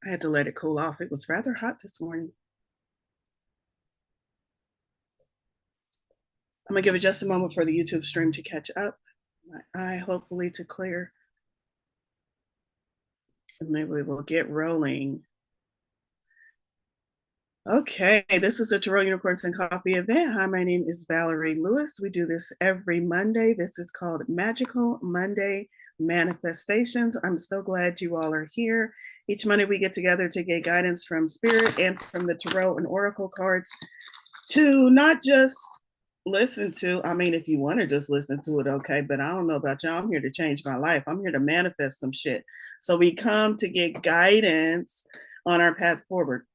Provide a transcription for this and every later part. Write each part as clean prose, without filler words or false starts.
I had to let it cool off. It was rather hot this morning. I'm gonna give it just a moment for the YouTube stream to catch up. My eye hopefully to clear. And maybe we will get rolling. Okay, this is a Tarot Unicorns and Coffee event. Hi, my name is Valorie Lewis. We do this every Monday. This is called Magical Monday Manifestations. I'm so glad you all are here. Each Monday we get together to get guidance from Spirit and from the Tarot and Oracle cards to not just listen to. I mean, if you want to just listen to it, okay, but I don't know about y'all. I'm here to change my life. I'm here to manifest some shit. So we come to get guidance on our path forward.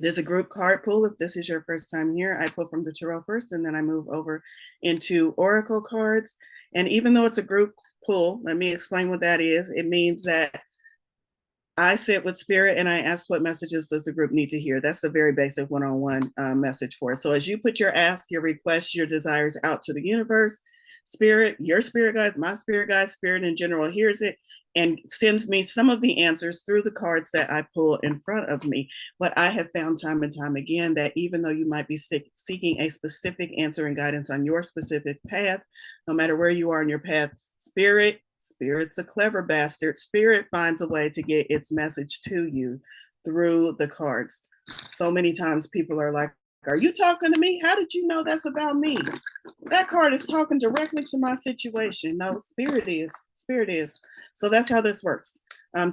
There's a group card pull. If this is your first time here, I pull from the tarot first, and then I move over into oracle cards. And even though it's a group pull, let me explain what that is. It means that I sit with spirit and I ask what messages does the group need to hear. That's the very basic one-on-one message for it. So as you put your ask, your requests, your desires out to the universe, spirit, your spirit guides, my spirit guides, spirit in general hears it and sends me some of the answers through the cards that I pull in front of me. But I have found time and time again that even though you might be seeking a specific answer and guidance on your specific path, no matter where you are in your path, Spirit's a clever bastard. Spirit finds a way to get its message to you through the cards. So many times people are like, are you talking to me? How did you know that's about me? That card is talking directly to my situation. No, Spirit is. Spirit is. So that's how this works.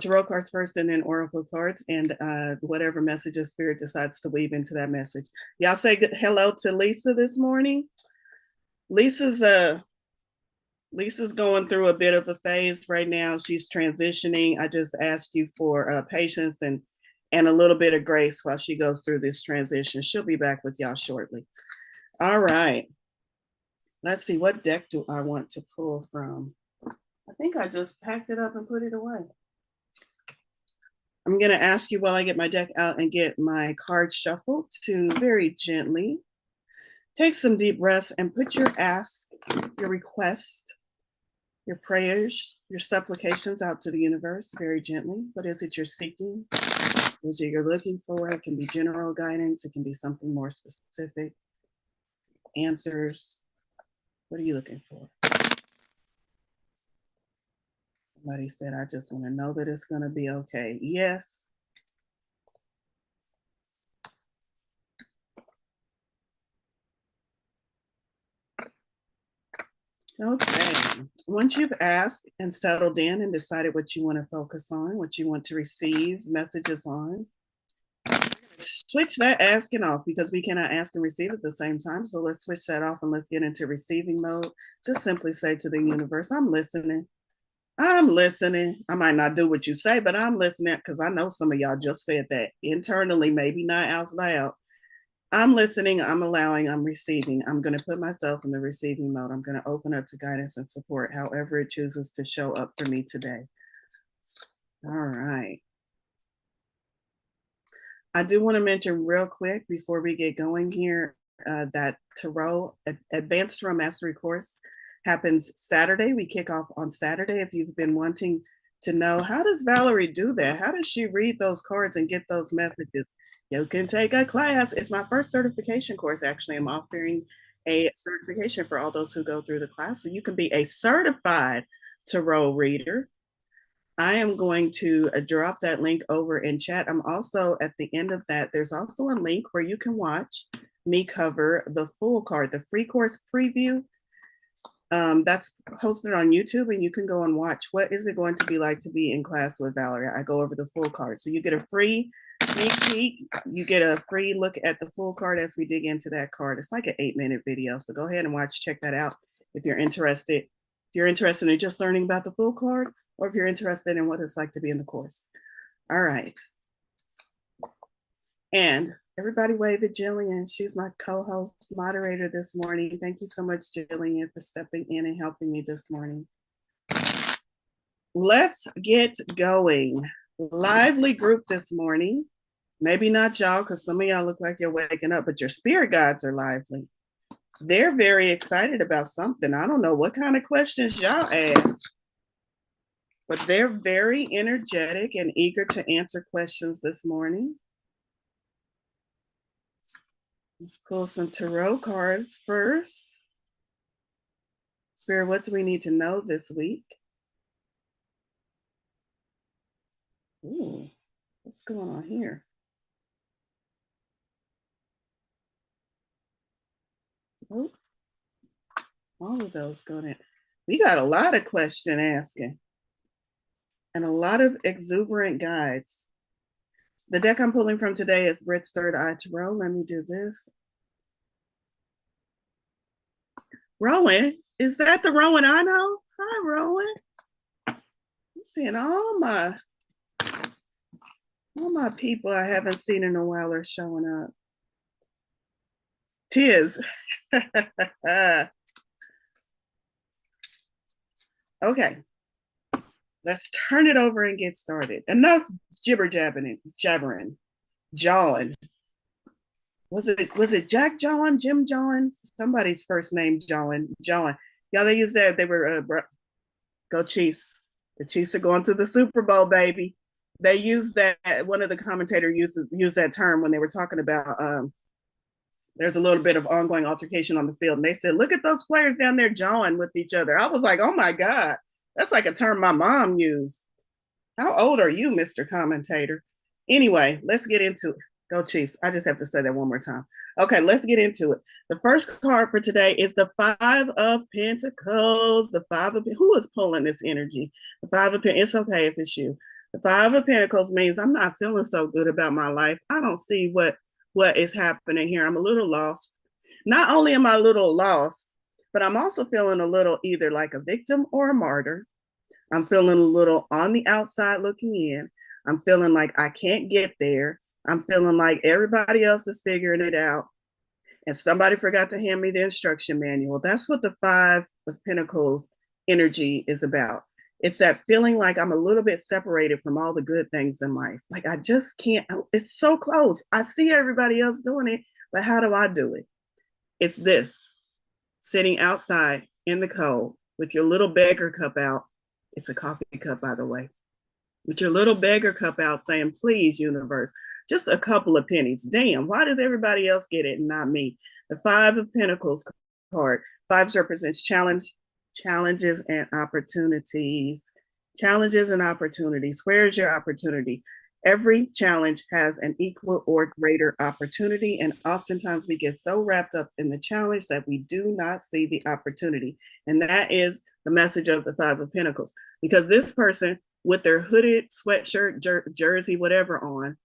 Tarot cards first and then oracle cards, and whatever messages Spirit decides to weave into that message. Y'all say hello to Lisa this morning. Lisa's Lisa's going through a bit of a phase right now. She's transitioning. I just asked you for patience and a little bit of grace while she goes through this transition. She'll be back with y'all shortly. All right. Let's see, what deck do I want to pull from? I think I just packed it up and put it away. I'm going to ask you while I get my deck out and get my cards shuffled to very gently take some deep breaths and put your ask, your request, your prayers, your supplications out to the universe very gently. What is it you're seeking? What is it you're looking for? It can be general guidance. It can be something more specific. Answers. What are you looking for? Somebody said, I just want to know that it's going to be okay. Yes. Okay. Once you've asked and settled in and decided what you want to focus on, what you want to receive messages on, switch that asking off because we cannot ask and receive at the same time. So let's switch that off and let's get into receiving mode. Just simply say to the universe, I'm listening. I'm listening. I might not do what you say, but I'm listening because I know some of y'all just said that internally, maybe not out loud. I'm listening, I'm allowing, I'm receiving. I'm going to put myself in the receiving mode. I'm going to open up to guidance and support, however it chooses to show up for me today. All right. I do want to mention real quick before we get going here that Tarot Advanced Tarot Mastery course happens Saturday. We kick off on Saturday. If you've been wanting to know, how does Valorie do that? How does she read those cards and get those messages? You can take a class. It's my first certification course, actually. I'm offering a certification for all those who go through the class. So you can be a certified tarot reader. I am going to drop that link over in chat. I'm also at the end of that, there's also a link where you can watch me cover the full card, the free course preview. That's hosted on YouTube, and you can go and watch what is it going to be like to be in class with Valorie. I go over the full card. So you get a free sneak peek. You get a free look at the full card as we dig into that card. It's like an 8-minute video. So go ahead and watch, check that out if you're interested. If you're interested in just learning about the full card, or if you're interested in what it's like to be in the course. All right. And everybody wave at Jillian. She's my co-host moderator this morning. Thank you so much, Jillian, for stepping in and helping me this morning. Let's get going. Lively group this morning. Maybe not y'all, because some of y'all look like you're waking up, but your spirit guides are lively. They're very excited about something. I don't know what kind of questions y'all ask. but they're very energetic and eager to answer questions this morning. Let's pull some tarot cards first. Spirit, what do we need to know this week? Ooh, what's going on here? Oh, all of those going in. We got a lot of question asking and a lot of exuberant guides. The deck I'm pulling from today is Brit's Third Eye Tarot. Let me do this. Rowan, is that the Rowan I know? Hi, Rowan. I'm seeing all my people I haven't seen in a while are showing up. Tis. Okay, let's turn it over and get started. Enough jibber jabbering, jawing. Was it Jack John, Jim John? Somebody's first name John. Yeah, they used that. They were go Chiefs. The Chiefs are going to the Super Bowl, baby. They used that. One of the commentators used that term when they were talking about. There's a little bit of ongoing altercation on the field, and they said, "Look at those players down there jawing with each other." I was like, "Oh my God, that's like a term my mom used." How old are you, Mr. Commentator? Anyway, let's get into it. Go Chiefs. I just have to say that one more time. Okay, let's get into it. The first card for today is the Five of Pentacles. The Five of who is pulling this energy? The Five of Pentacles. It's okay if it's you. The Five of Pentacles means I'm not feeling so good about my life. I don't see what is happening here. I'm a little lost. Not only am I a little lost, but I'm also feeling a little either like a victim or a martyr. I'm feeling a little on the outside looking in. I'm feeling like I can't get there. I'm feeling like everybody else is figuring it out. And somebody forgot to hand me the instruction manual. That's what the Five of Pentacles energy is about. It's that feeling like I'm a little bit separated from all the good things in life. Like I just can't, it's so close. I see everybody else doing it, but how do I do it? It's this sitting outside in the cold with your little beggar cup out. It's a coffee cup, by the way. With your little beggar cup out saying, please, universe, just a couple of pennies. Damn, why does everybody else get it and not me? The Five of Pentacles card. Five represents challenges and opportunities. Challenges and opportunities. Where's your opportunity? Every challenge has an equal or greater opportunity. And oftentimes we get so wrapped up in the challenge that we do not see the opportunity. And that is the message of the Five of Pentacles. Because this person with their hooded sweatshirt, jersey, whatever on,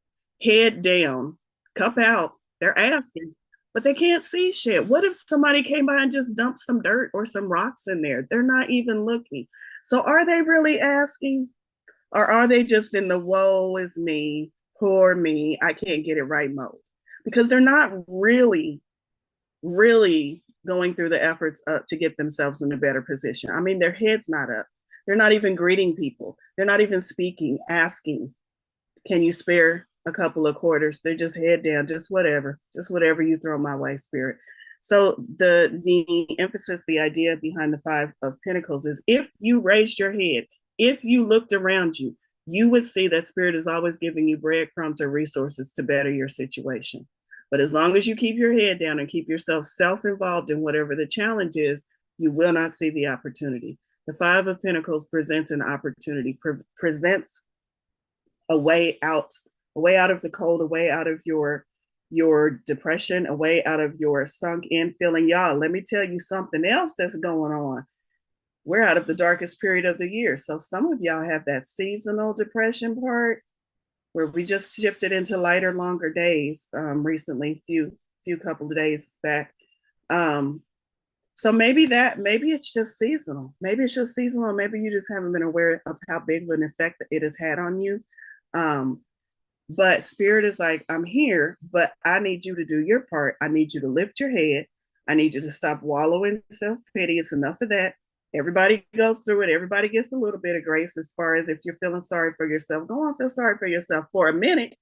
head down, cup out, they're asking, but they can't see shit. What if somebody came by and just dumped some dirt or some rocks in there? They're not even looking. So are they really asking? Or are they just in the woe is me, poor me, I can't get it right mode? Because they're not really going through the efforts to get themselves in a better position. I mean, their head's not up. They're not even greeting people. They're not even speaking, asking, can you spare a couple of quarters? They're just head down, just whatever you throw my way, spirit. So the emphasis, the idea behind the Five of Pentacles is if you raised your head, if you looked around you, you would see that spirit is always giving you breadcrumbs or resources to better your situation. But as long as you keep your head down and keep yourself self-involved in whatever the challenge is, you will not see the opportunity. The Five of Pentacles presents an opportunity, presents a way out of the cold, a way out of your depression, a way out of your sunk in feeling. Y'all, let me tell you something else that's going on. We're out of the darkest period of the year. So some of y'all have that seasonal depression part where we just shifted into lighter, longer days recently, few couple of days back. So maybe it's just seasonal. Maybe it's just seasonal. Maybe you just haven't been aware of how big of an effect that it has had on you. But spirit is like, I'm here, but I need you to do your part. I need you to lift your head. I need you to stop wallowing in self-pity. It's enough of that. Everybody goes through it. Everybody gets a little bit of grace as far as if you're feeling sorry for yourself. Go on, feel sorry for yourself for a minute.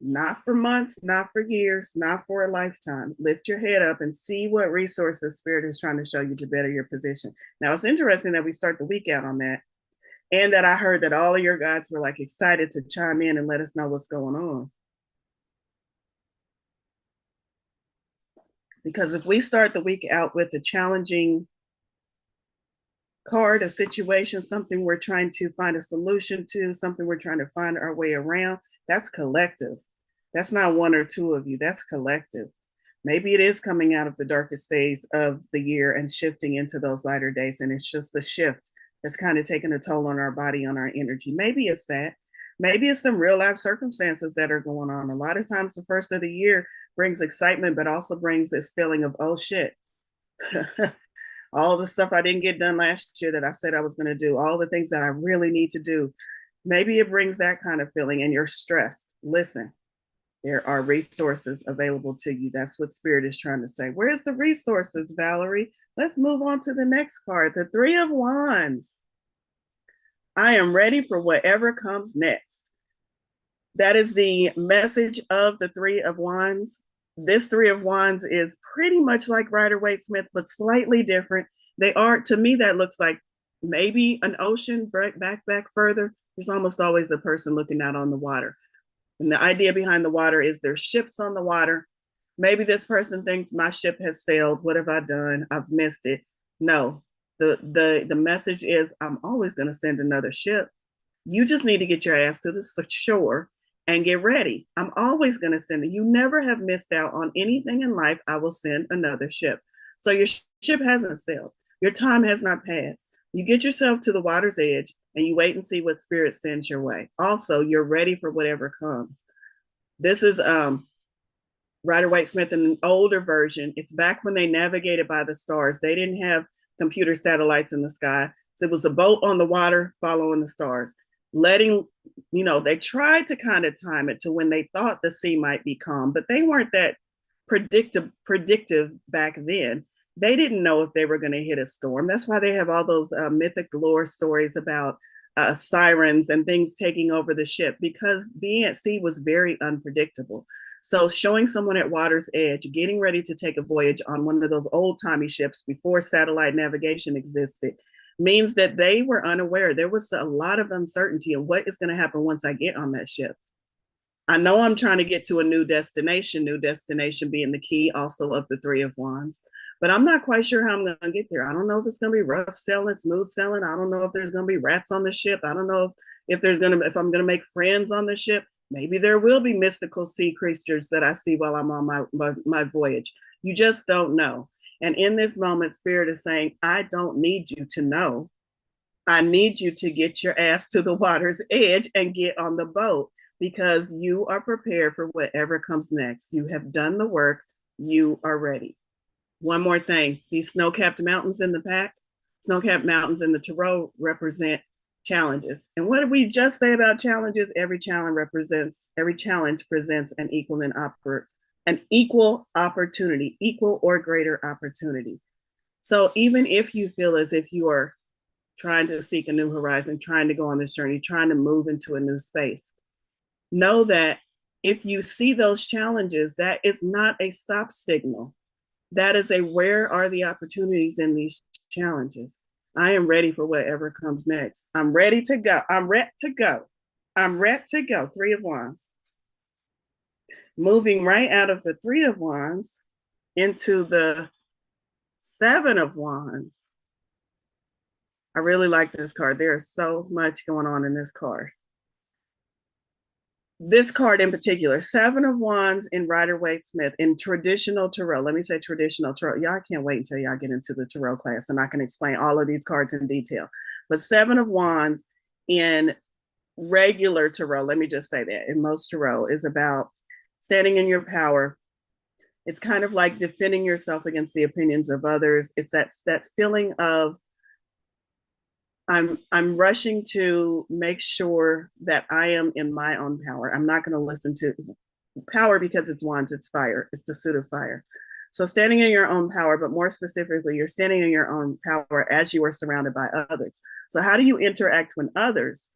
not for months, not for years, not for a lifetime. Lift your head up and see what resources Spirit is trying to show you to better your position. Now, it's interesting that we start the week out on that, and that I heard that all of your guides were like excited to chime in and let us know what's going on. Because if we start the week out with a challenging card, a situation, something we're trying to find a solution to, something we're trying to find our way around, that's collective. That's not one or two of you, that's collective. Maybe it is coming out of the darkest days of the year and shifting into those lighter days, and it's just the shift that's kind of taking a toll on our body, on our energy. Maybe it's that. Maybe it's some real life circumstances that are going on. A lot of times, the first of the year brings excitement, but also brings this feeling of, oh shit, all the stuff I didn't get done last year that I said I was going to do, all the things that I really need to do. Maybe it brings that kind of feeling and you're stressed. Listen, there are resources available to you. That's what Spirit is trying to say. Where's the resources, Valorie? Let's move on to the next card, the Three of Wands. I am ready for whatever comes next. That is the message of the Three of Wands. This Three of Wands is pretty much like Rider-Waite-Smith, but slightly different. They are, to me, that looks like maybe an ocean, back further. There's almost always a person looking out on the water. And the idea behind the water is there's ships on the water. Maybe this person thinks my ship has sailed. What have I done? I've missed it. No, the message is I'm always going to send another ship. You just need to get your ass to the shore and get ready. I'm always going to send it. You never have missed out on anything in life. I will send another ship. So your ship hasn't sailed. Your time has not passed. You get yourself to the water's edge and you wait and see what Spirit sends your way. Also, you're ready for whatever comes. This is Rider-Waite-Smith in an older version. It's back when they navigated by the stars. They didn't have computer satellites in the sky. So it was a boat on the water following the stars. They tried to kind of time it to when they thought the sea might be calm, but they weren't that predictive back then. They didn't know if they were going to hit a storm. That's why they have all those mythic lore stories about sirens and things taking over the ship, because being at sea was very unpredictable. So showing someone at water's edge, getting ready to take a voyage on one of those old-timey ships before satellite navigation existed, means that they were unaware. There was a lot of uncertainty of what is going to happen once I get on that ship. I know I'm trying to get to a new destination being the key also of the Three of Wands, but I'm not quite sure how I'm going to get there. I don't know if it's going to be rough sailing, smooth sailing. I don't know if there's going to be rats on the ship. I don't know if I'm going to make friends on the ship. Maybe there will be mystical sea creatures that I see while I'm on my voyage. You just don't know. And in this moment, Spirit is saying, I don't need you to know. I need you to get your ass to the water's edge and get on the boat, because you are prepared for whatever comes next. You have done the work. You are ready. One more thing. These snow-capped mountains in the pack, snow-capped mountains in the tarot represent challenges. And what did we just say about challenges? Every challenge presents an equal opportunity, equal or greater opportunity. So even if you feel as if you are trying to seek a new horizon, trying to go on this journey, trying to move into a new space, know that if you see those challenges, that is not a stop signal. That is a, where are the opportunities in these challenges? I am ready for whatever comes next. I'm ready to go. I'm ready to go. I'm ready to go. Three of Wands. Moving right out of the Three of Wands into the Seven of Wands. I really like this card. There's so much going on in this card. This card in particular, Seven of Wands in Rider-Waite-Smith in traditional tarot. Let me say traditional tarot. Y'all can't wait until y'all get into the tarot class and I can explain all of these cards in detail. But Seven of Wands in regular tarot, let me just say that, in most tarot, is about standing in your power. It's kind of like defending yourself against the opinions of others. It's that feeling of I'm rushing to make sure that I am in my own power. I'm not going to listen to power because it's wands, it's fire. It's the suit of fire. So standing in your own power, but more specifically, you're standing in your own power as you are surrounded by others. So how do you interact with others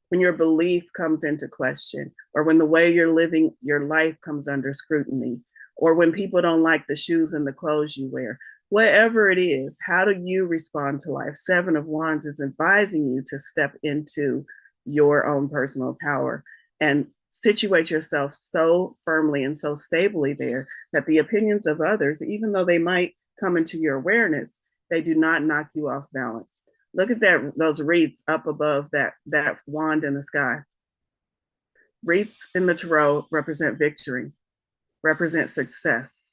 when your belief comes into question, or when the way you're living your life comes under scrutiny, or when people don't like the shoes and the clothes you wear. Whatever it is, how do you respond to life? Seven of Wands is advising you to step into your own personal power and situate yourself so firmly and so stably there that the opinions of others, even though they might come into your awareness, they do not knock you off balance. Look at those wreaths up above that wand in the sky. Wreaths in the tarot represent victory, represent success.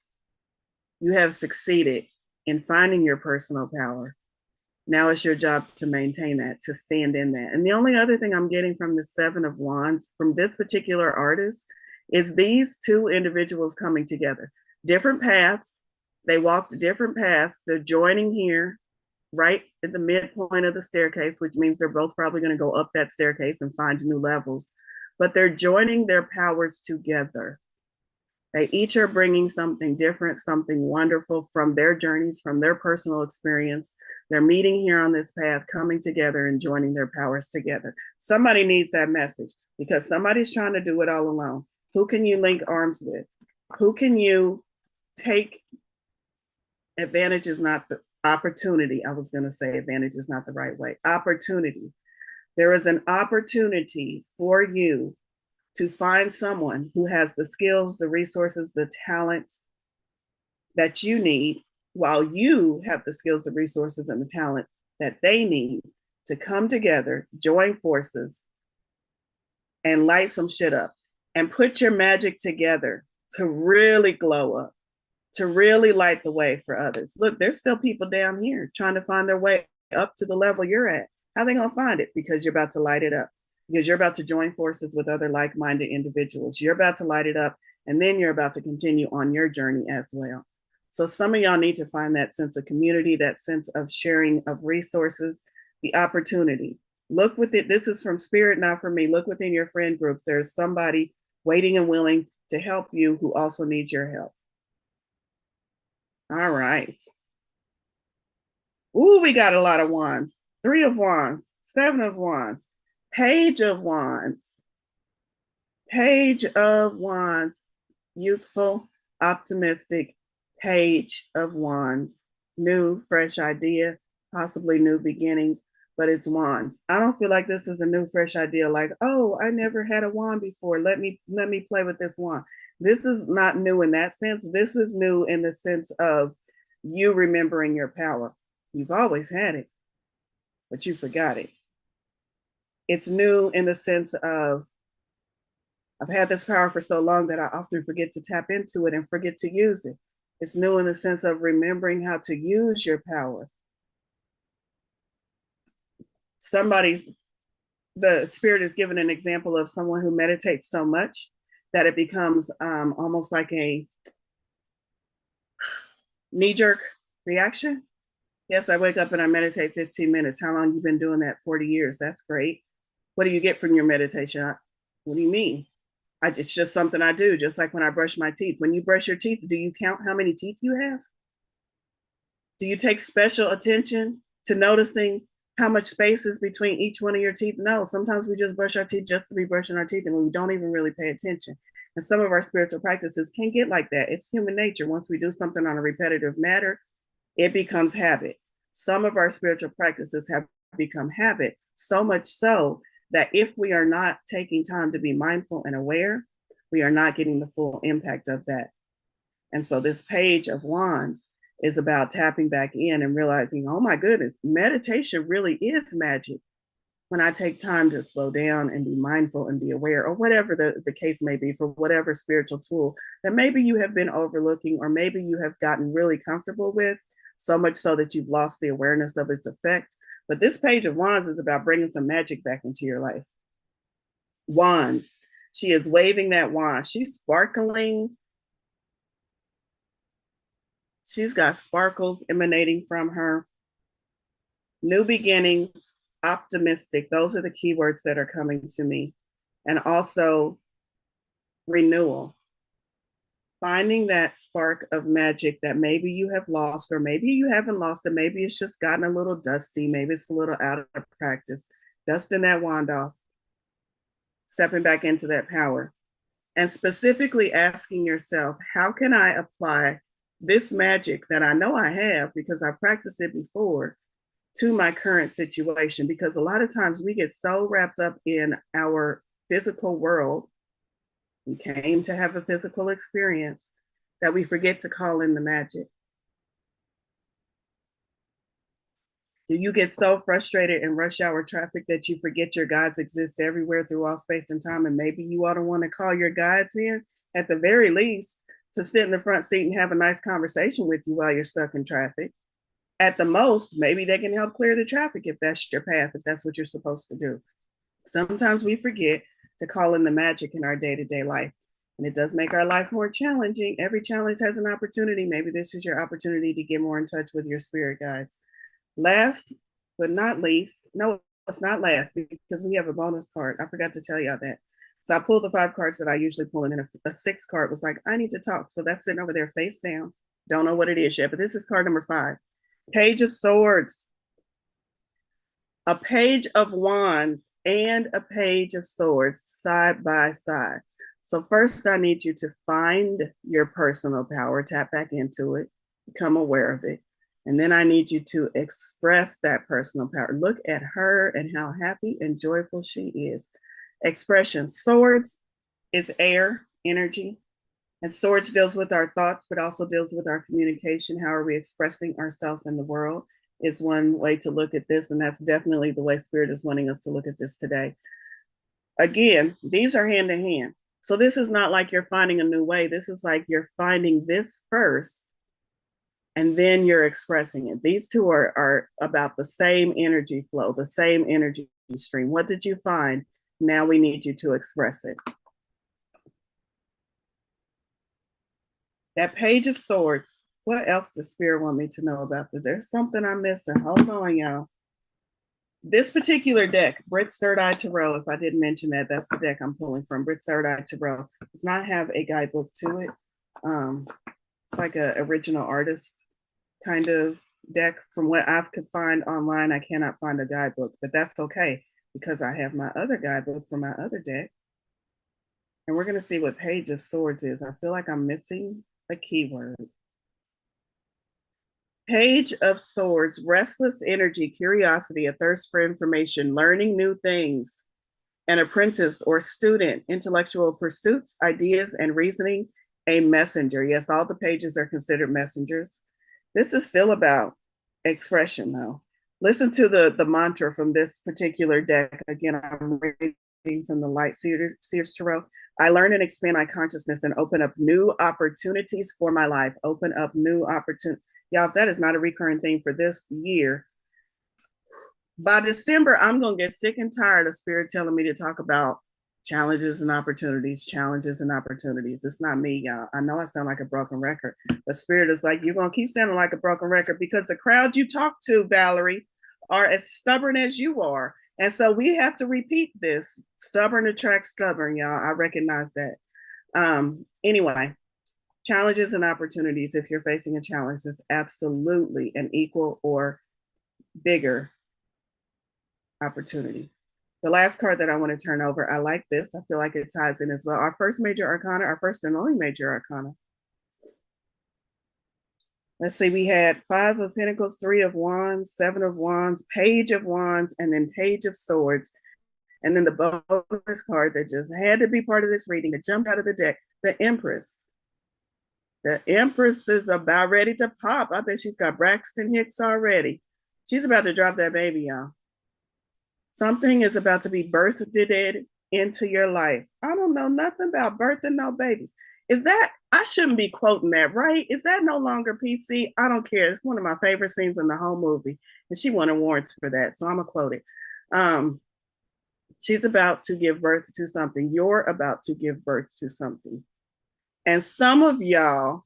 You have succeeded in finding your personal power. Now it's your job to maintain that, to stand in that. And the only other thing I'm getting from the Seven of Wands from this particular artist is these two individuals coming together. Different paths. They walked different paths. They're joining here right at the midpoint of the staircase, which means they're both probably going to go up that staircase and find new levels. But they're joining their powers together. They each are bringing something different, something wonderful from their journeys, from their personal experience. They're meeting here on this path, coming together and joining their powers together. Somebody needs that message because somebody's trying to do it all alone. Who can you link arms with? Who can you take advantage is not the opportunity. I was going to say advantage is not the right way. Opportunity. There is an opportunity for you to find someone who has the skills, the resources, the talent that you need, while you have the skills, the resources, and the talent that they need to come together, join forces, and light some shit up and put your magic together to really glow up, to really light the way for others. Look, there's still people down here trying to find their way up to the level you're at. How are they going to find it? Because you're about to light it up. Because you're about to join forces with other like-minded individuals. You're about to light it up, and then you're about to continue on your journey as well. So some of y'all need to find that sense of community, that sense of sharing of resources, the opportunity. Look with it. This is from Spirit, not from me. Look within your friend groups. There's somebody waiting and willing to help you who also needs your help. All right. Ooh, we got a lot of wands. 3 of Wands, 7 of Wands, Page of Wands. Page of Wands. Youthful, optimistic, Page of Wands. New, fresh idea, possibly new beginnings, but it's wands. I don't feel like this is a new, fresh idea. Like, oh, I never had a wand before. Let me play with this wand. This is not new in that sense. This is new in the sense of you remembering your power. You've always had it, but you forgot it. It's new in the sense of I've had this power for so long that I often forget to tap into it and forget to use it. It's new in the sense of remembering how to use your power. The spirit is given an example of someone who meditates so much that it becomes almost like a knee-jerk reaction. Yes, I wake up and I meditate 15 minutes. How long you been doing that? 40 years. That's great. What do you get from your meditation? What do you mean? It's just something I do, just like when I brush my teeth. When you brush your teeth, do you count how many teeth you have? Do you take special attention to noticing how much space is between each one of your teeth? No, sometimes we just brush our teeth just to be brushing our teeth and we don't even really pay attention. And some of our spiritual practices can get like that. It's human nature. Once we do something on a repetitive matter, it becomes habit. Some of our spiritual practices have become habit, so much so that if we are not taking time to be mindful and aware, we are not getting the full impact of that. And so this Page of Wands is about tapping back in and realizing, oh my goodness, meditation really is magic. When I take time to slow down and be mindful and be aware, or whatever the case may be, for whatever spiritual tool that maybe you have been overlooking, or maybe you have gotten really comfortable with, so much so that you've lost the awareness of its effect. But this Page of Wands is about bringing some magic back into your life. Wands. She is waving that wand. She's sparkling. She's got sparkles emanating from her. New beginnings, optimistic. Those are the keywords that are coming to me. And also renewal. Finding that spark of magic that maybe you have lost, or maybe you haven't lost it. Maybe it's just gotten a little dusty. Maybe it's a little out of practice. Dusting that wand off stepping back into that power, and specifically asking yourself, how can I apply this magic that I know I have because I practiced it before to my current situation? Because a lot of times we get so wrapped up in our physical world, we came to have a physical experience, that we forget to call in the magic. Do you get so frustrated in rush hour traffic that you forget your guides exist everywhere through all space and time? And maybe you ought to want to call your guides in, at the very least, to sit in the front seat and have a nice conversation with you while you're stuck in traffic. At the most, maybe they can help clear the traffic if that's your path, if that's what you're supposed to do. Sometimes we forget to call in the magic in our day-to-day life. And it does make our life more challenging. Every challenge has an opportunity. Maybe this is your opportunity to get more in touch with your spirit guides. Last but not least, no, it's not last because we have a bonus card. I forgot to tell y'all that. So I pulled the 5 cards that I usually pull, and then a 6th card was like, I need to talk. So that's sitting over there face down. Don't know what it is yet, but this is card number 5. Page of Swords. A page of wands and a page of swords side by side. So first I need you to find your personal power, tap back into it, become aware of it. And then I need you to express that personal power. Look at her and how happy and joyful she is. Expression. Swords is air, energy. And swords deals with our thoughts, but also deals with our communication. How are we expressing ourselves in the world is one way to look at this. And that's definitely the way Spirit is wanting us to look at this today. Again, these are hand in hand. So this is not like you're finding a new way. This is like you're finding this first, and then you're expressing it. These two are about the same energy flow, the same energy stream. What did you find? Now we need you to express it. That page of swords. What else does Spirit want me to know about that? There's something I'm missing. Hold on, y'all. This particular deck, Brit's Third Eye Tarot, if I didn't mention that, that's the deck I'm pulling from, Brit's Third Eye Tarot, does not have a guidebook to it. It's like an original artist kind of deck. From what I could find online, I cannot find a guidebook, but that's okay because I have my other guidebook from my other deck. And we're going to see what Page of Swords is. I feel like I'm missing a keyword. Page of Swords, restless energy, curiosity, a thirst for information, learning new things, an apprentice or student, intellectual pursuits, ideas, and reasoning, a messenger. Yes, all the pages are considered messengers. This is still about expression, though. Listen to the mantra from this particular deck. Again, I'm reading from the Light Seers Tarot. I learn and expand my consciousness and open up new opportunities for my life. Open up new opportunities. Y'all, if that is not a recurring theme for this year, by December, I'm going to get sick and tired of Spirit telling me to talk about challenges and opportunities, challenges and opportunities. It's not me, y'all. I know I sound like a broken record, but Spirit is like, you're going to keep sounding like a broken record because the crowd you talk to, Valorie, are as stubborn as you are. And so we have to repeat this. Stubborn attracts stubborn, y'all. I recognize that. Anyway. Challenges and opportunities, if you're facing a challenge, is absolutely an equal or bigger opportunity. The last card that I want to turn over, I like this. I feel like it ties in as well. Our first major arcana, our first and only major arcana. Let's see, we had 5 of Pentacles, 3 of Wands, 7 of Wands, Page of Wands, and then Page of Swords. And then the bonus card that just had to be part of this reading that jumped out of the deck, the Empress. The Empress is about ready to pop. I bet she's got Braxton Hicks already. She's about to drop that baby, y'all. Something is about to be birthed into your life. I don't know nothing about birthing no babies. Is that, I shouldn't be quoting that, right? Is that no longer PC? I don't care. It's one of my favorite scenes in the whole movie. And she won awards for that. So I'm going to quote it. She's about to give birth to something. You're about to give birth to something. And some of y'all,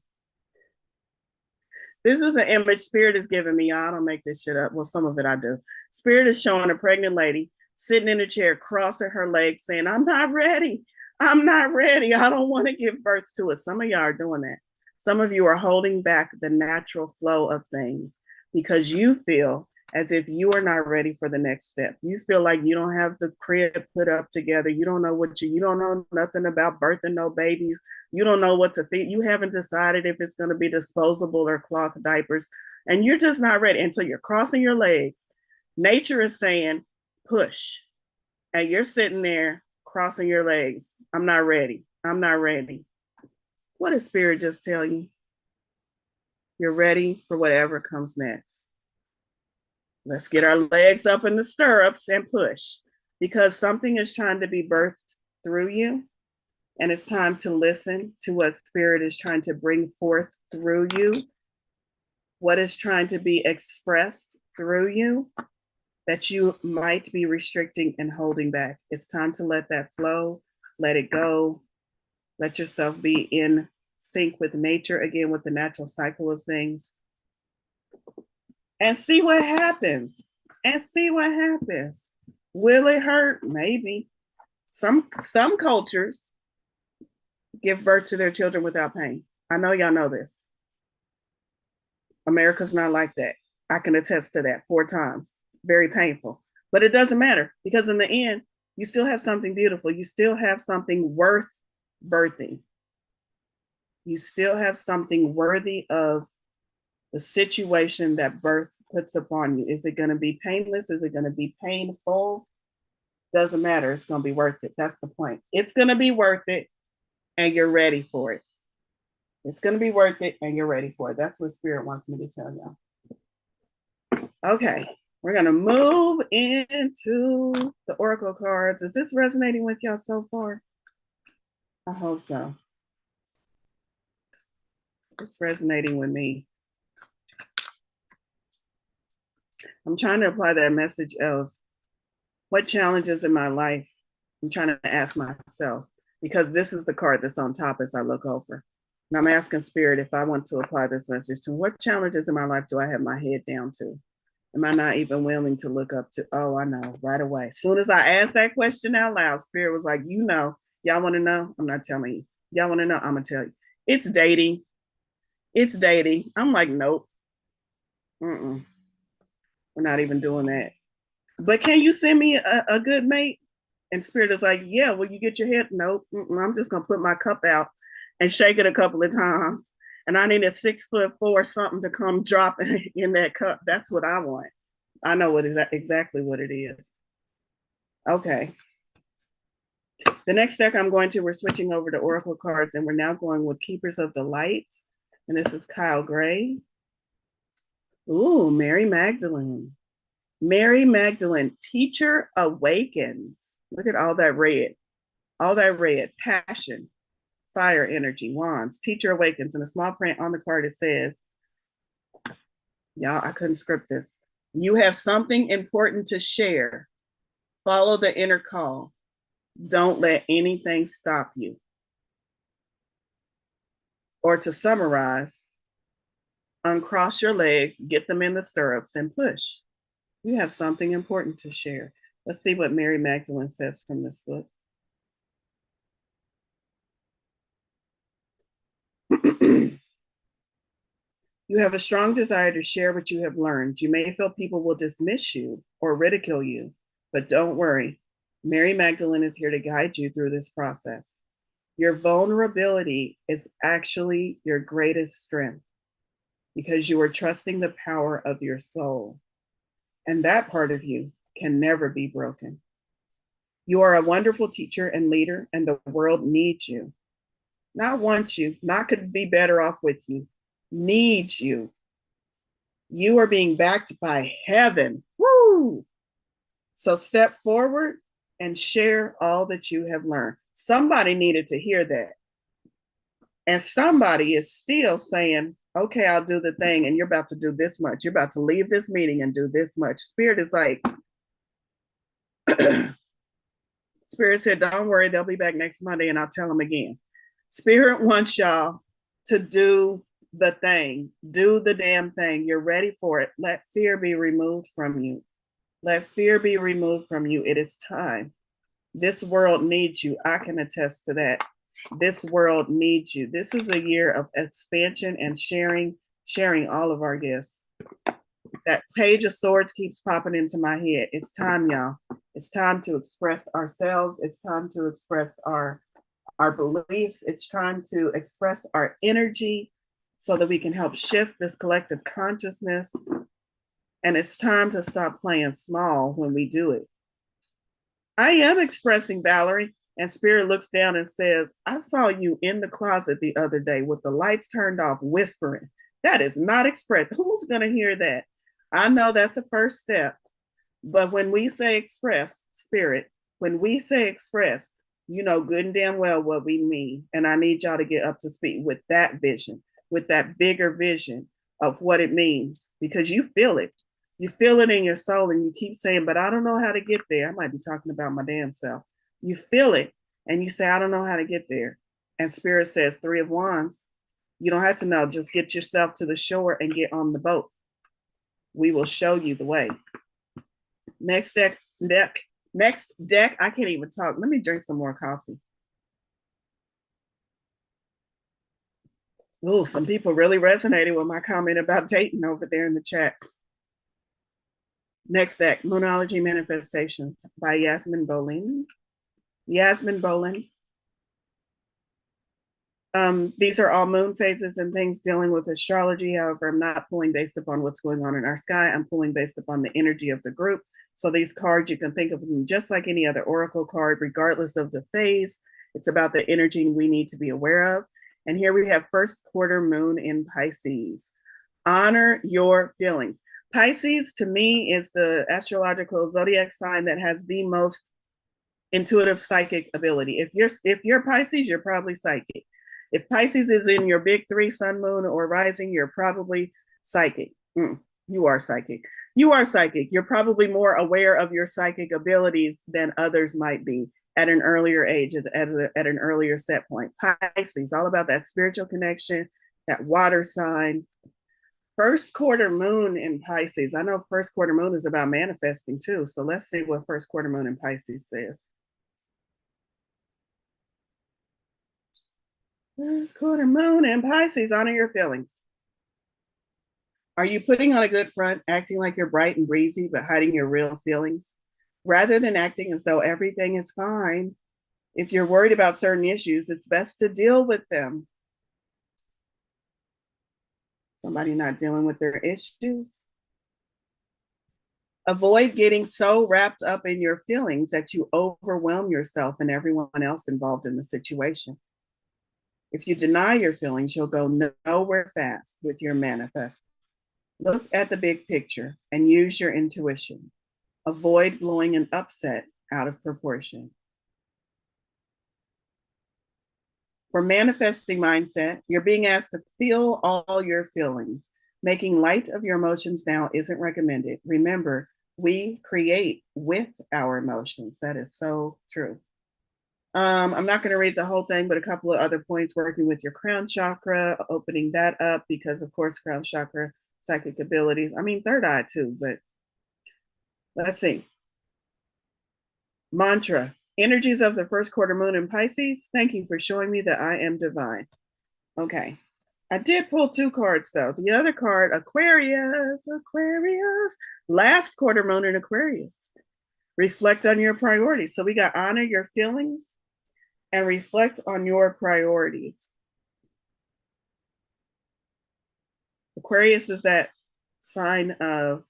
this is an image Spirit is giving me. Y'all, I don't make this shit up. Well, some of it I do. Spirit is showing a pregnant lady sitting in a chair, crossing her legs, saying, I'm not ready. I'm not ready. I don't want to give birth to it. Some of y'all are doing that. Some of you are holding back the natural flow of things because you feel as if you are not ready for the next step. You feel like you don't have the crib put up together. You don't know you don't know nothing about birthing no babies. You don't know what to feed. You haven't decided if it's going to be disposable or cloth diapers. And you're just not ready until you're crossing your legs. Nature is saying, push. And you're sitting there crossing your legs. I'm not ready. I'm not ready. What did Spirit just tell you? You're ready for whatever comes next. Let's get our legs up in the stirrups and push, because something is trying to be birthed through you. And it's time to listen to what Spirit is trying to bring forth through you, what is trying to be expressed through you that you might be restricting and holding back. It's time to let that flow, let it go, let yourself be in sync with nature, again, with the natural cycle of things. And see what happens. And see what happens. Will it hurt? Maybe. Some cultures give birth to their children without pain. I know y'all know this. America's not like that. I can attest to that 4 times. Very painful. But it doesn't matter, because in the end, you still have something beautiful. You still have something worth birthing. You still have something worthy of the situation that birth puts upon you. Is it going to be painless? Is it going to be painful? Doesn't matter. It's going to be worth it. That's the point. It's going to be worth it, and you're ready for it. It's going to be worth it, and you're ready for it. That's what Spirit wants me to tell y'all. Okay, we're going to move into the Oracle cards. Is this resonating with y'all so far? I hope so. It's resonating with me. I'm trying to apply that message of what challenges in my life I'm trying to ask myself, because this is the card that's on top as I look over. And I'm asking Spirit if I want to apply this message to what challenges in my life do I have my head down to? Am I not even willing to look up to? Oh, I know, right away. As soon as I asked that question out loud, Spirit was like, you know, y'all want to know? I'm not telling you. Y'all want to know? I'm going to tell you. It's dating. It's dating. I'm like, nope. We're not even doing that. But can you send me a good mate? And Spirit is like, yeah, will you get your head? Nope. I'm just going to put my cup out and shake it a couple of times. And I need a 6'4" something to come drop in that cup. That's what I want. I know what exactly what it is. Okay. The next deck I'm going to, we're switching over to Oracle cards, and we're now going with Keepers of the Light. And this is Kyle Gray. Ooh, Mary Magdalene. Mary Magdalene, Teacher Awakens. Look at all that red. All that red. Passion, fire energy, wands. Teacher Awakens. In a small print on the card, it says, y'all, I couldn't script this. You have something important to share. Follow the inner call. Don't let anything stop you. Or to summarize, uncross your legs, get them in the stirrups, and push. You have something important to share. Let's see what Mary Magdalene says from this book. You have a strong desire to share what you have learned. You may feel people will dismiss you or ridicule you, but don't worry. Mary Magdalene is here to guide you through this process. Your vulnerability is actually your greatest strength, because you are trusting the power of your soul. And that part of you can never be broken. You are a wonderful teacher and leader, and the world needs you. Not wants you, not could be better off with you, needs you. You are being backed by heaven. Woo! So step forward and share all that you have learned. Somebody needed to hear that. And somebody is still saying, okay, I'll do the thing, and you're about to do this much. You're about to leave this meeting and do this much. Spirit is like, Spirit said, don't worry, they'll be back next Monday, and I'll tell them again. Spirit wants y'all to do the thing. Do the damn thing. You're ready for it. Let fear be removed from you. Let fear be removed from you. It is time. This world needs you. I can attest to that. This world needs you. This is a year of expansion and sharing all of our gifts. That page of swords keeps popping into my head. It's time, y'all. It's time to express ourselves. It's time to express our beliefs. It's time to express our energy so that we can help shift this collective consciousness. And it's time to stop playing small when we do it. I am expressing, Valorie. And Spirit looks down and says, I saw you in the closet the other day with the lights turned off, whispering. That is not express. Who's going to hear that? I know that's a first step. But when we say express, Spirit, when we say express, you know good and damn well what we mean. And I need y'all to get up to speed with that vision, with that bigger vision of what it means, because you feel it. You feel it in your soul and you keep saying, but I don't know how to get there. I might be talking about my damn self. You feel it and you say, I don't know how to get there. And Spirit says, Three of Wands. You don't have to know. Just get yourself to the shore and get on the boat. We will show you the way. Next deck. I can't even talk. Let me drink some more coffee. Oh, some people really resonated with my comment about dating over there in the chat. Next deck, Moonology Manifestations by Yasmin Boland. Yasmin Boland. These are all moon phases and things dealing with astrology. However, I'm not pulling based upon what's going on in our sky. I'm pulling based upon the energy of the group. So these cards, you can think of them just like any other oracle card, regardless of the phase. It's about the energy we need to be aware of. And here we have first quarter moon in Pisces. Honor your feelings. Pisces, to me, is the astrological zodiac sign that has the most intuitive psychic ability. If you're Pisces, you're probably psychic. If Pisces is in your big three, sun, moon, or rising, you're probably psychic. You are psychic. You are psychic. You're probably more aware of your psychic abilities than others might be at an earlier age, at an earlier set point. Pisces, all about that spiritual connection, that water sign. First quarter moon in Pisces. I know first quarter moon is about manifesting too. So let's see what first quarter moon in Pisces says. First quarter moon in Pisces, honor your feelings. Are you putting on a good front, acting like you're bright and breezy, but hiding your real feelings? Rather than acting as though everything is fine, if you're worried about certain issues, it's best to deal with them. Somebody not dealing with their issues. Avoid getting so wrapped up in your feelings that you overwhelm yourself and everyone else involved in the situation. If you deny your feelings, you'll go nowhere fast with your manifest. Look at the big picture and use your intuition. Avoid blowing an upset out of proportion. For manifesting mindset, you're being asked to feel all your feelings. Making light of your emotions now isn't recommended. Remember, we create with our emotions. That is so true. I'm not going to read the whole thing, but a couple of other points: working with your crown chakra, opening that up, because of course, crown chakra, psychic abilities. I mean, third eye too, but let's see. Mantra: energies of the first quarter moon in Pisces. Thank you for showing me that I am divine. Okay. I did pull two cards though. The other card, Aquarius, last quarter moon in Aquarius. Reflect on your priorities. So we got honor your feelings and reflect on your priorities. Aquarius is that sign of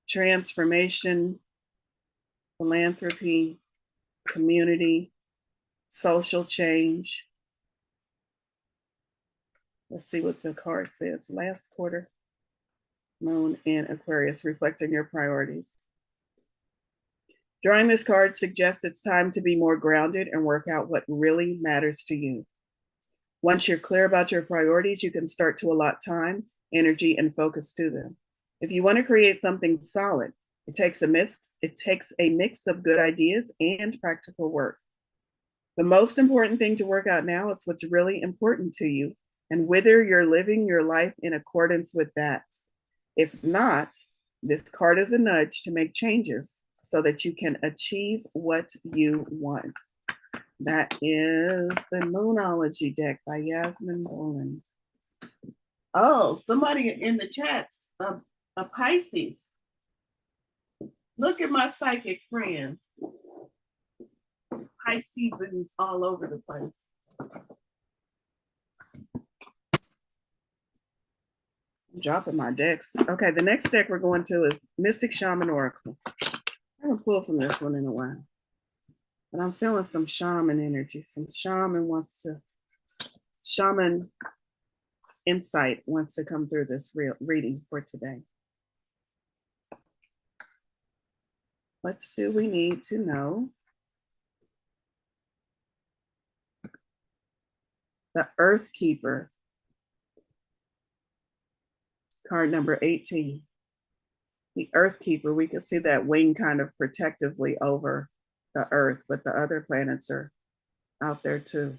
transformation, philanthropy, community, social change. Let's see what the card says. Last quarter moon in Aquarius, reflect on your priorities. Drawing this card suggests it's time to be more grounded and work out what really matters to you. Once you're clear about your priorities, you can start to allot time, energy, and focus to them. If you want to create something solid, it takes a mix of good ideas and practical work. The most important thing to work out now is what's really important to you and whether you're living your life in accordance with that. If not, this card is a nudge to make changes so that you can achieve what you want. That is the Moonology deck by Yasmin Boland. Oh, somebody in the chats, a Pisces. Look at my psychic friends. Pisces and all over the place. I'm dropping my decks. Okay, the next deck we're going to is Mystic Shaman Oracle. I haven't pulled from this one in a while, but I'm feeling some shaman energy. Some shaman insight wants to come through this reading for today. What do we need to know? The Earth Keeper, card number 18. The Earth Keeper, we can see that wing kind of protectively over the Earth, but the other planets are out there too.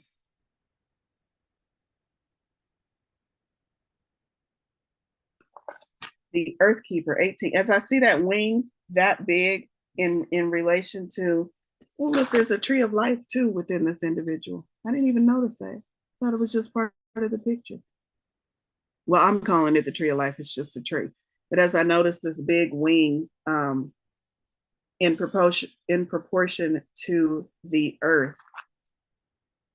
The Earth Keeper, 18. As I see that wing that big in relation to, oh, look, there's a tree of life too within this individual. I didn't even notice that. I thought it was just part of the picture. Well, I'm calling it the tree of life. It's just a tree. But as I noticed this big wing in proportion to the earth,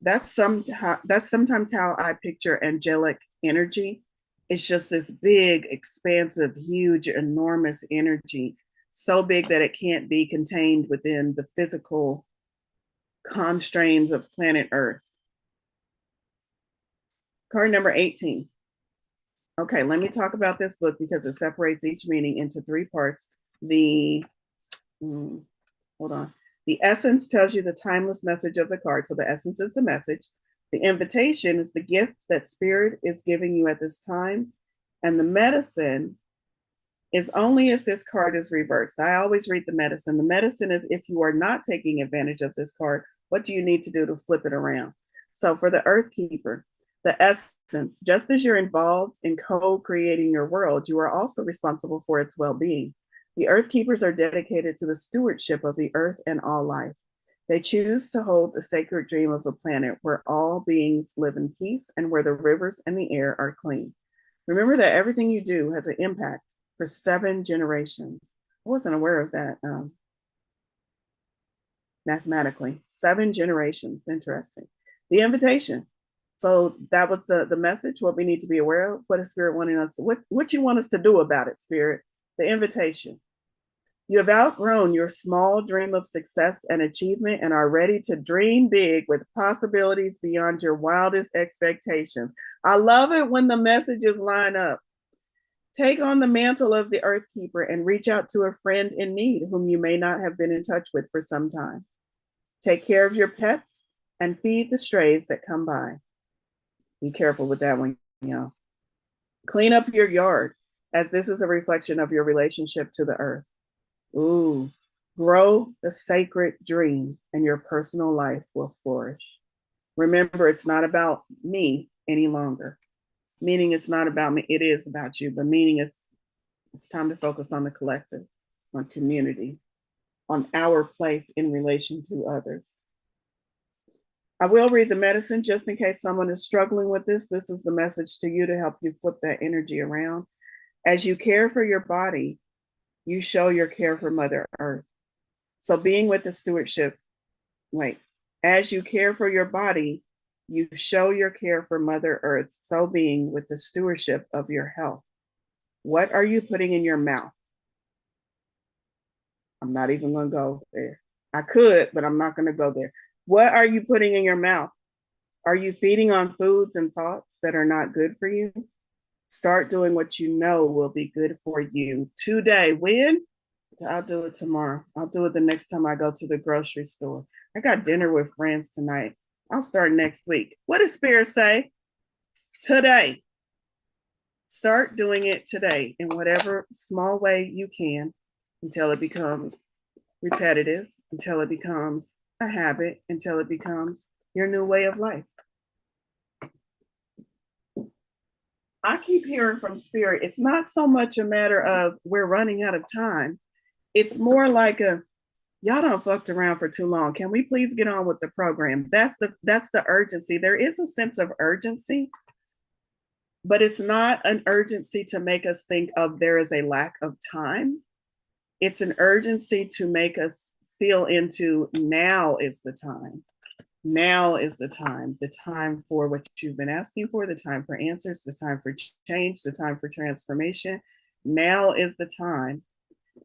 that's sometimes how I picture angelic energy. It's just this big, expansive, huge, enormous energy, so big that it can't be contained within the physical constraints of planet Earth. Card number 18. Okay, let me talk about this book because it separates each meaning into three parts. Hold on. The essence tells you the timeless message of the card. So the essence is the message. The invitation is the gift that spirit is giving you at this time. And the medicine is only if this card is reversed. I always read the medicine. The medicine is if you are not taking advantage of this card, what do you need to do to flip it around? So for the Earth Keeper, the essence, just as you're involved in co-creating your world, you are also responsible for its well-being. The Earth Keepers are dedicated to the stewardship of the earth and all life. They choose to hold the sacred dream of a planet where all beings live in peace and where the rivers and the air are clean. Remember that everything you do has an impact for 7 generations. I wasn't aware of that mathematically. 7 generations. Interesting. The invitation. So that was the message, what we need to be aware of. What is Spirit wanting us, what you want us to do about it, Spirit. The invitation. You have outgrown your small dream of success and achievement and are ready to dream big with possibilities beyond your wildest expectations. I love it when the messages line up. Take on the mantle of the Earth Keeper and reach out to a friend in need whom you may not have been in touch with for some time. Take care of your pets and feed the strays that come by. Be careful with that one, y'all. Clean up your yard, as this is a reflection of your relationship to the earth. Ooh, grow the sacred dream and your personal life will flourish. Remember, it's not about me any longer. Meaning it's not about me, it is about you, but meaning it's time to focus on the collective, on community, on our place in relation to others. I will read the medicine just in case someone is struggling with this. This is the message to you to help you flip that energy around. As you care for your body, you show your care for Mother Earth. So being with the stewardship, as you care for your body, you show your care for Mother Earth. So being with the stewardship of your health. What are you putting in your mouth? I'm not even going to go there. I could, but I'm not going to go there. What are you putting in your mouth? Are you feeding on foods and thoughts that are not good for you? Start doing what you know will be good for you today. When? I'll do it tomorrow. I'll do it the next time I go to the grocery store. I got dinner with friends tonight. I'll start next week. What does Spirit say? Today. Start doing it today in whatever small way you can until it becomes repetitive, until it becomes a habit, until it becomes your new way of life. I keep hearing from Spirit, it's not so much a matter of we're running out of time. It's more like y'all don't fucked around for too long. Can we please get on with the program? That's the urgency. There is a sense of urgency, but it's not an urgency to make us think of there is a lack of time. It's an urgency to make us feel into now is the time. Now is the time for what you've been asking for, the time for answers, the time for change, the time for transformation. Now is the time.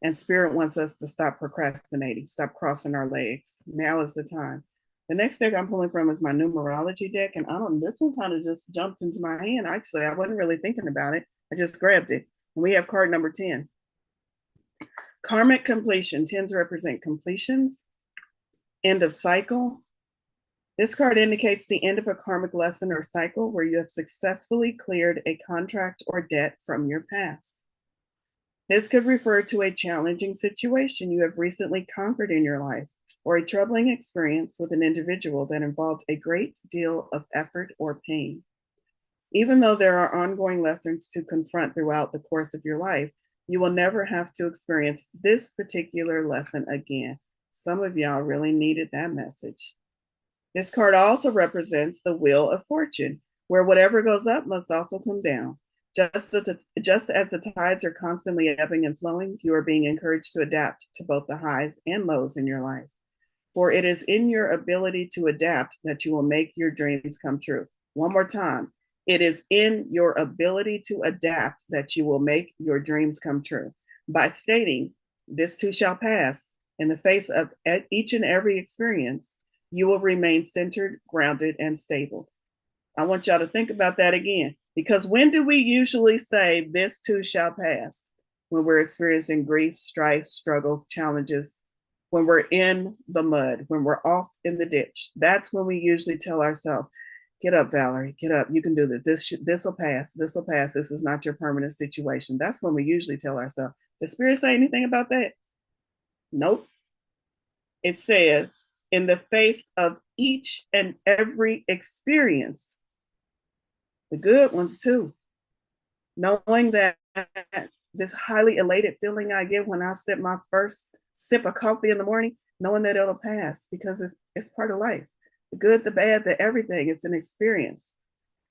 And Spirit wants us to stop procrastinating, stop crossing our legs. Now is the time. The next deck I'm pulling from is my numerology deck. And this one kind of just jumped into my hand. Actually, I wasn't really thinking about it. I just grabbed it. And we have card number 10. Karmic completion. 10s represent completions, end of cycle. This card indicates the end of a karmic lesson or cycle where you have successfully cleared a contract or debt from your past. This could refer to a challenging situation you have recently conquered in your life, or a troubling experience with an individual that involved a great deal of effort or pain. Even though there are ongoing lessons to confront throughout the course of your life, you will never have to experience this particular lesson again. Some of y'all really needed that message. This card also represents the wheel of fortune, where whatever goes up must also come down. Just as the tides are constantly ebbing and flowing, you are being encouraged to adapt to both the highs and lows in your life. For it is in your ability to adapt that you will make your dreams come true. One more time. It is in your ability to adapt that you will make your dreams come true. By stating, this too shall pass, in the face of each and every experience, you will remain centered, grounded, and stable. I want y'all to think about that again, because when do we usually say this too shall pass? When we're experiencing grief, strife, struggle, challenges, when we're in the mud, when we're off in the ditch. That's when we usually tell ourselves, get up, Valerie, get up. You can do this. This will pass. This will pass. This is not your permanent situation. That's when we usually tell ourselves. Does Spirit say anything about that? Nope. It says, in the face of each and every experience, the good ones too, knowing that this highly elated feeling I get when I sip my first sip of coffee in the morning, knowing that it'll pass because it's part of life. The good, the bad, the everything, it's an experience.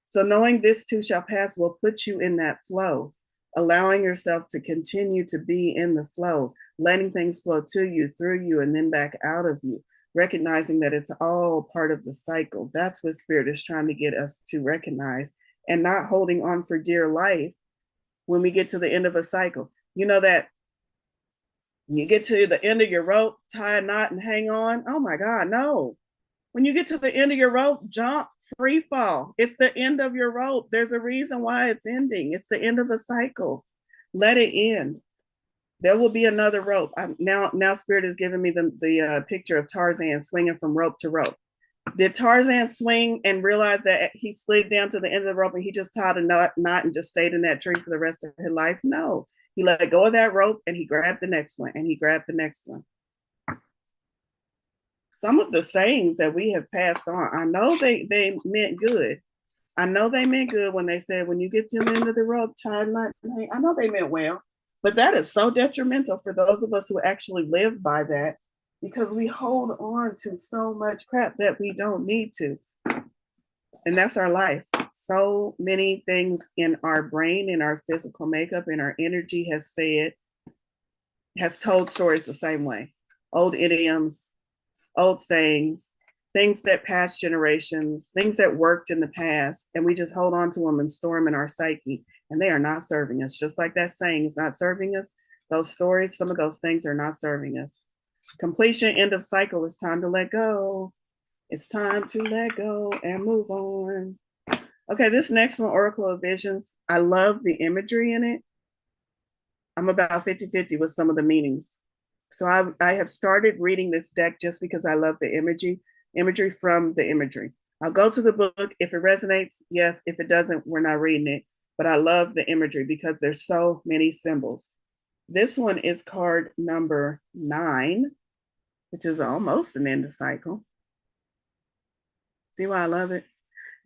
So knowing this too shall pass will put you in that flow, allowing yourself to continue to be in the flow, letting things flow to you, through you, and then back out of you, recognizing that it's all part of the cycle. That's what Spirit is trying to get us to recognize, and not holding on for dear life when we get to the end of a cycle. You know that when you get to the end of your rope, tie a knot and hang on. Oh my God, no. When you get to the end of your rope, jump, free fall. It's the end of your rope. There's a reason why it's ending. It's the end of a cycle. Let it end. There will be another rope. Now Spirit is giving me the picture of Tarzan swinging from rope to rope. Did Tarzan swing and realize that he slid down to the end of the rope and he just tied a knot and just stayed in that tree for the rest of his life? No, he let go of that rope and he grabbed the next one and he grabbed the next one. Some of the sayings that we have passed on, I know they meant good. I know they meant good when they said, when you get to the end of the rope, tie a knot and hang. I know they meant well, but that is so detrimental for those of us who actually live by that, because we hold on to so much crap that we don't need to. And that's our life. So many things in our brain, in our physical makeup, in our energy has told stories the same way. Old idioms, old sayings, things that past generations, things that worked in the past, and we just hold on to them and store them in our psyche, and they are not serving us. Just like that saying is not serving us, those stories, some of those things are not serving us. Completion, end of cycle. It's time to let go. It's time to let go and move on. Okay, this next one, Oracle of Visions. I love the imagery in it. I'm about 50-50 with some of the meanings. So I have started reading this deck just because I love the imagery from the imagery. I'll go to the book. If it resonates, yes. If it doesn't, we're not reading it. But I love the imagery because there's so many symbols. This one is card number 9, which is almost an end of cycle. See why I love it?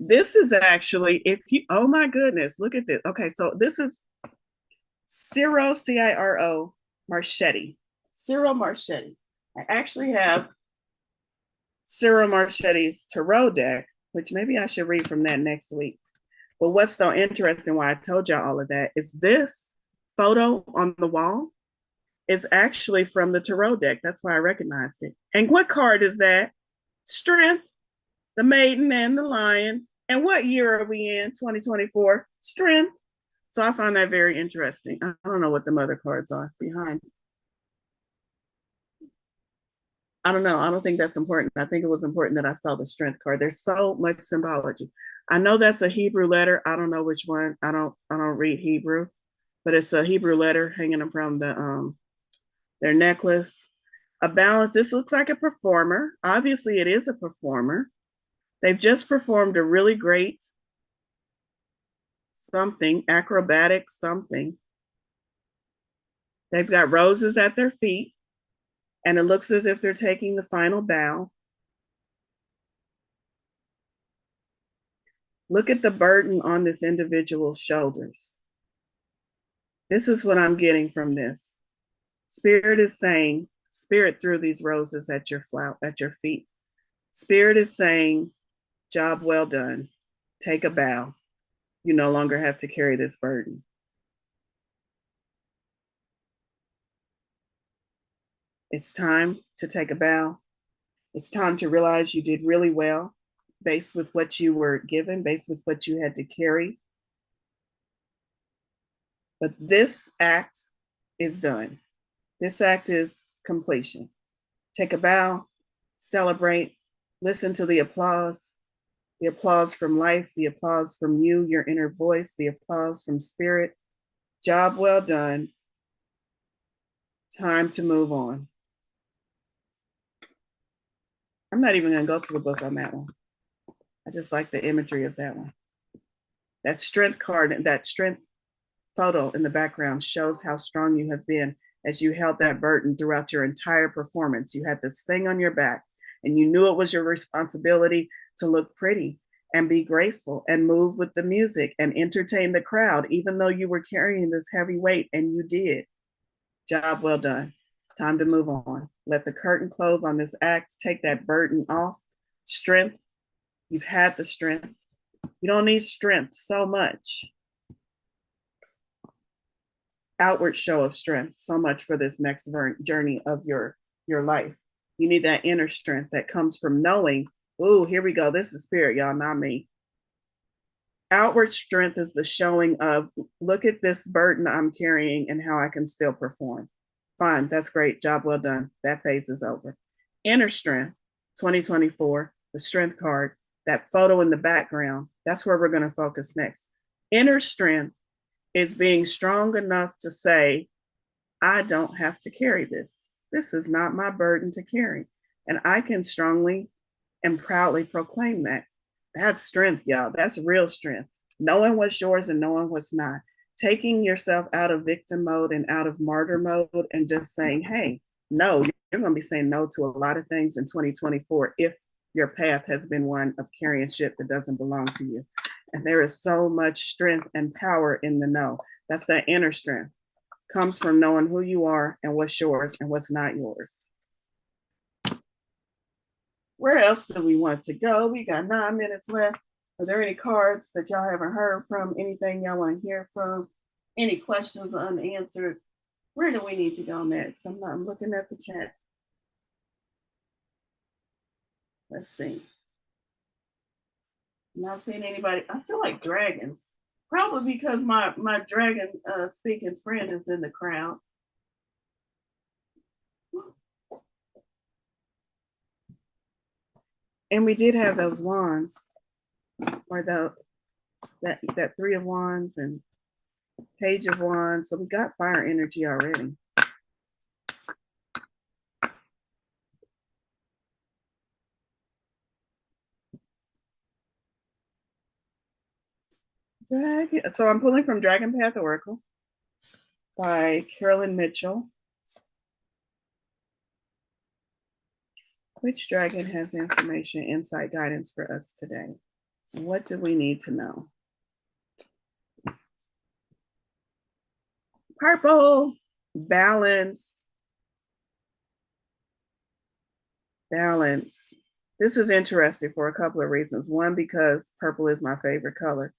This is actually, oh my goodness, look at this. Okay, so this is Ciro, Ciro Marchetti. Ciro Marchetti. I actually have Ciro Marchetti's tarot deck, which maybe I should read from that next week. But what's so interesting, why I told y'all all of that, is this photo on the wall is actually from the tarot deck. That's why I recognized it. And what card is that? Strength, the maiden and the lion. And what year are we in? 2024. Strength. So I find that very interesting. I don't know what the other cards are behind. I don't know. I don't think that's important. I think it was important that I saw the strength card. There's so much symbology. I know that's a Hebrew letter. I don't know which one. I don't read Hebrew, but it's a Hebrew letter hanging from their necklace. A balance. This looks like a performer. Obviously, it is a performer. They've just performed a really great something, acrobatic something. They've got roses at their feet, and it looks as if they're taking the final bow. Look at the burden on this individual's shoulders. This is what I'm getting from this. Spirit is saying, Spirit threw these roses at your feet. Spirit is saying, job well done. Take a bow. You no longer have to carry this burden. It's time to take a bow. It's time to realize you did really well based with what you were given, based with what you had to carry. But this act is done. This act is completion. Take a bow, celebrate, listen to the applause from life, the applause from you, your inner voice, the applause from spirit. Job well done. Time to move on. I'm not even going to go to the book on that one. I just like the imagery of that one. That strength card and that strength photo in the background shows how strong you have been as you held that burden throughout your entire performance. You had this thing on your back and you knew it was your responsibility to look pretty and be graceful and move with the music and entertain the crowd, even though you were carrying this heavy weight, and you did. Job well done. Time to move on. Let the curtain close on this act. Take that burden off. Strength. You've had the strength. You don't need strength so much. Outward show of strength so much for this next journey of your life. You need that inner strength that comes from knowing, oh, here we go. This is spirit, y'all, not me. Outward strength is the showing of, look at this burden I'm carrying and how I can still perform. Fine, that's great. Job well done. That phase is over. Inner strength, 2024, the strength card, that photo in the background, that's where we're going to focus next. Inner strength is being strong enough to say, I don't have to carry this. This is not my burden to carry. And I can strongly and proudly proclaim that. That's strength, y'all. That's real strength. Knowing what's yours and knowing what's not. Taking yourself out of victim mode and out of martyr mode and just saying, hey, no, you're going to be saying no to a lot of things in 2024 if your path has been one of carrying shit that doesn't belong to you. And there is so much strength and power in the no. That's that inner strength. Comes from knowing who you are and what's yours and what's not yours. Where else do we want to go? We got 9 minutes left. Are there any cards that y'all haven't heard from? Anything y'all want to hear from? Any questions unanswered? Where do we need to go next? I'm looking at the chat. Let's see. I'm not seeing anybody. I feel like dragons. Probably because my dragon speaking friend is in the crowd. And we did have those wands, or that 3 of wands and page of wands. So we got fire energy already. So I'm pulling from Dragon Path Oracle by Carolyn Mitchell. Which dragon has information, insight, guidance for us today? What do we need to know? Purple, balance. Balance. This is interesting for a couple of reasons. One, because purple is my favorite color.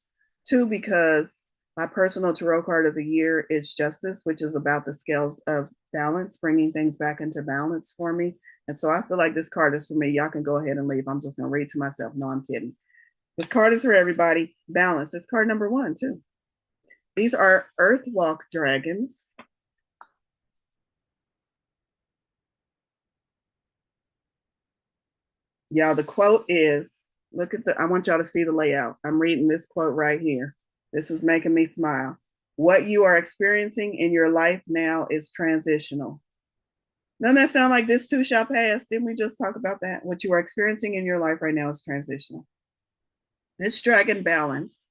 2, because my personal tarot card of the year is Justice, which is about the scales of balance, bringing things back into balance for me. And so I feel like this card is for me. Y'all can go ahead and leave. I'm just going to read to myself. No, I'm kidding. This card is for everybody. Balance. It's card number 1, too. These are Earth Walk dragons. Y'all, the quote is, I want y'all to see the layout. I'm reading this quote right here. This is making me smile. What you are experiencing in your life now is transitional. Doesn't that sound like this too shall pass? Didn't we just talk about that? What you are experiencing in your life right now is transitional. This dragon balance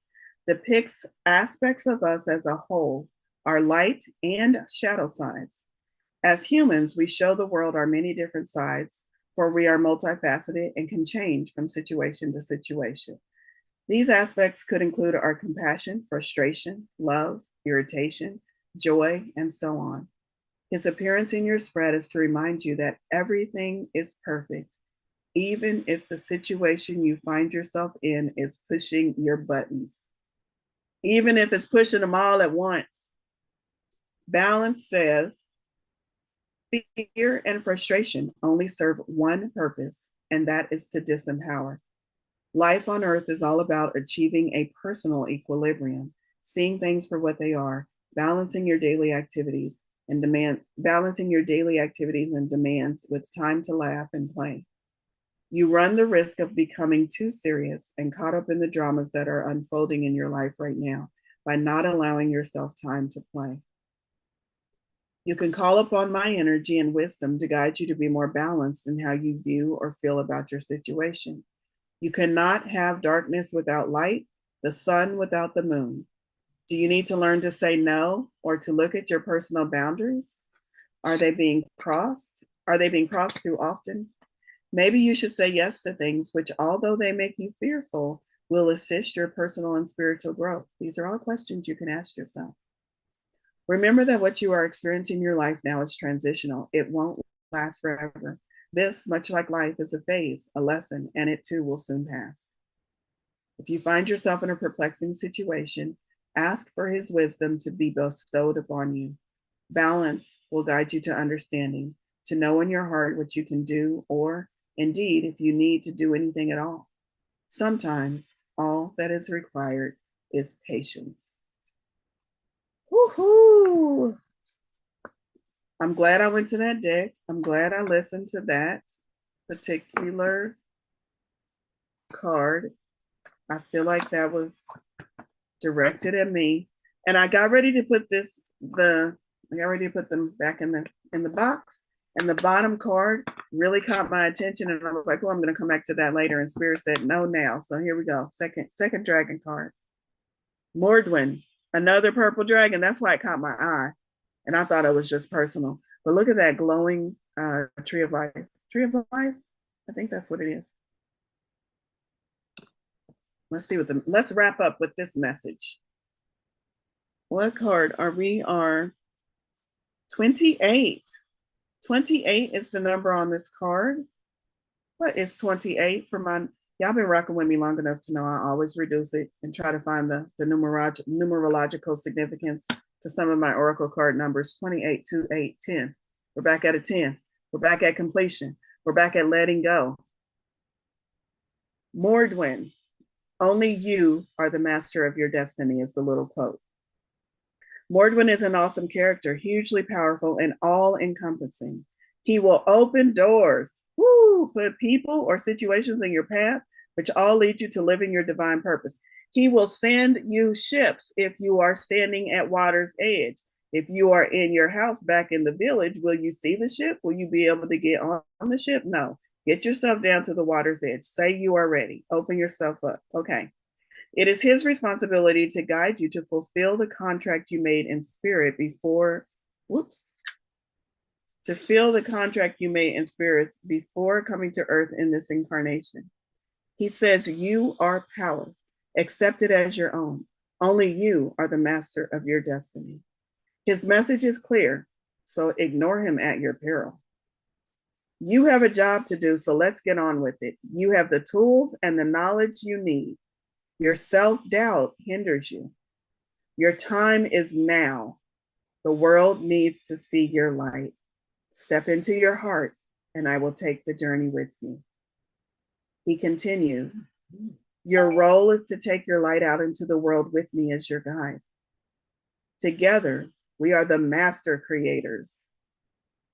depicts aspects of us as a whole, our light and shadow sides. As humans, we show the world our many different sides, for we are multifaceted and can change from situation to situation. These aspects could include our compassion, frustration, love, irritation, joy, and so on. His appearance in your spread is to remind you that everything is perfect, even if the situation you find yourself in is pushing your buttons, even if it's pushing them all at once. Balance says, fear and frustration only serve one purpose, and that is to disempower. Life on earth is all about achieving a personal equilibrium, seeing things for what they are, balancing your daily activities and demands with time to laugh and play. You run the risk of becoming too serious and caught up in the dramas that are unfolding in your life right now by not allowing yourself time to play. You can call upon my energy and wisdom to guide you to be more balanced in how you view or feel about your situation. You cannot have darkness without light, the sun without the moon. Do you need to learn to say no or to look at your personal boundaries? Are they being crossed? Are they being crossed too often? Maybe you should say yes to things which, although they make you fearful, will assist your personal and spiritual growth. These are all questions you can ask yourself. Remember that what you are experiencing in your life now is transitional. It won't last forever. This, much like life, is a phase, a lesson, and it too will soon pass. If you find yourself in a perplexing situation, ask for his wisdom to be bestowed upon you. Balance will guide you to understanding, to know in your heart what you can do, or indeed, if you need to do anything at all. Sometimes all that is required is patience. Woohoo! I'm glad I went to that deck. I'm glad I listened to that particular card. I feel like that was directed at me. And I got ready to put them back in the box. And the bottom card really caught my attention. And I was like, oh, I'm going to come back to that later. And Spirit said, no, now. So here we go. Second dragon card. Mordwin, another purple dragon. That's why it caught my eye. And I thought it was just personal. But look at that glowing tree of life. Tree of life? I think that's what it is. Let's wrap up with this message. What card are we? Are 28. 28 is the number on this card. What is 28 for my, y'all been rocking with me long enough to know I always reduce it and try to find the numerological significance to some of my oracle card numbers. 28, 2, 8, 10. We're back at a 10. We're back at completion. We're back at letting go. Mordwin, only you are the master of your destiny is the little quote. Mordwin is an awesome character, hugely powerful and all-encompassing. He will open doors, put people or situations in your path, which all lead you to living your divine purpose. He will send you ships if you are standing at water's edge. If you are in your house back in the village, will you see the ship? Will you be able to get on the ship? No. Get yourself down to the water's edge. Say you are ready. Open yourself up. Okay. It is his responsibility to guide you to fulfill the contract you made in spirit before, to fill the contract you made in spirit before coming to earth in this incarnation. He says you are power. Accept it as your own. Only you are the master of your destiny. His message is clear, so ignore him at your peril. You have a job to do, so let's get on with it. You have the tools and the knowledge you need. Your self-doubt hinders you. Your time is now. The world needs to see your light. Step into your heart, and I will take the journey with you. He continues, your role is to take your light out into the world with me as your guide. Together, we are the master creators.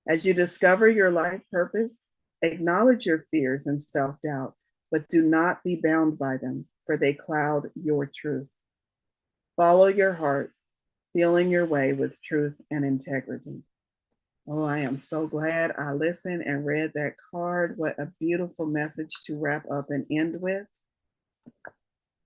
As you discover your life purpose, acknowledge your fears and self-doubt, but do not be bound by them, for they cloud your truth. Follow your heart, feeling your way with truth and integrity. Oh, I am so glad I listened and read that card. What a beautiful message to wrap up and end with.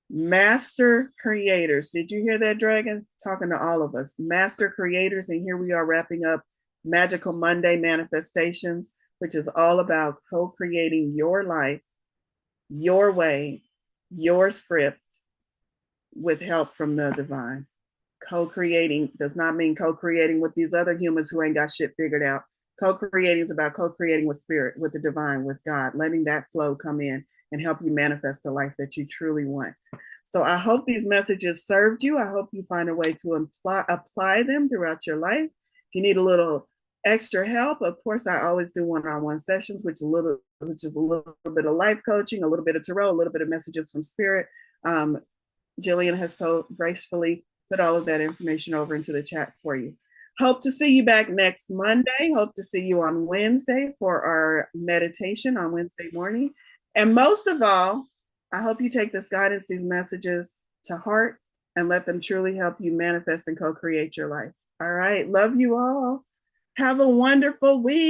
Master creators. Did you hear that, Dragon? Talking to all of us. Master creators. And here we are wrapping up Magical Monday Manifestations, which is all about co-creating your life, your way, your script with help from the divine. Co-creating does not mean co-creating with these other humans who ain't got shit figured out. Co-creating is about co-creating with spirit, with the divine, with God, letting that flow come in and help you manifest the life that you truly want. So I hope these messages served you. I hope you find a way to apply them throughout your life. If you need a little extra help, of course, I always do one-on-one sessions, which is a little bit of life coaching, a little bit of tarot, a little bit of messages from spirit. Jillian has so gracefully put all of that information over into the chat for you. Hope to see you back next Monday. Hope to see you on Wednesday for our meditation on Wednesday morning. And most of all, I hope you take this guidance, these messages to heart and let them truly help you manifest and co-create your life. All right. Love you all. Have a wonderful week.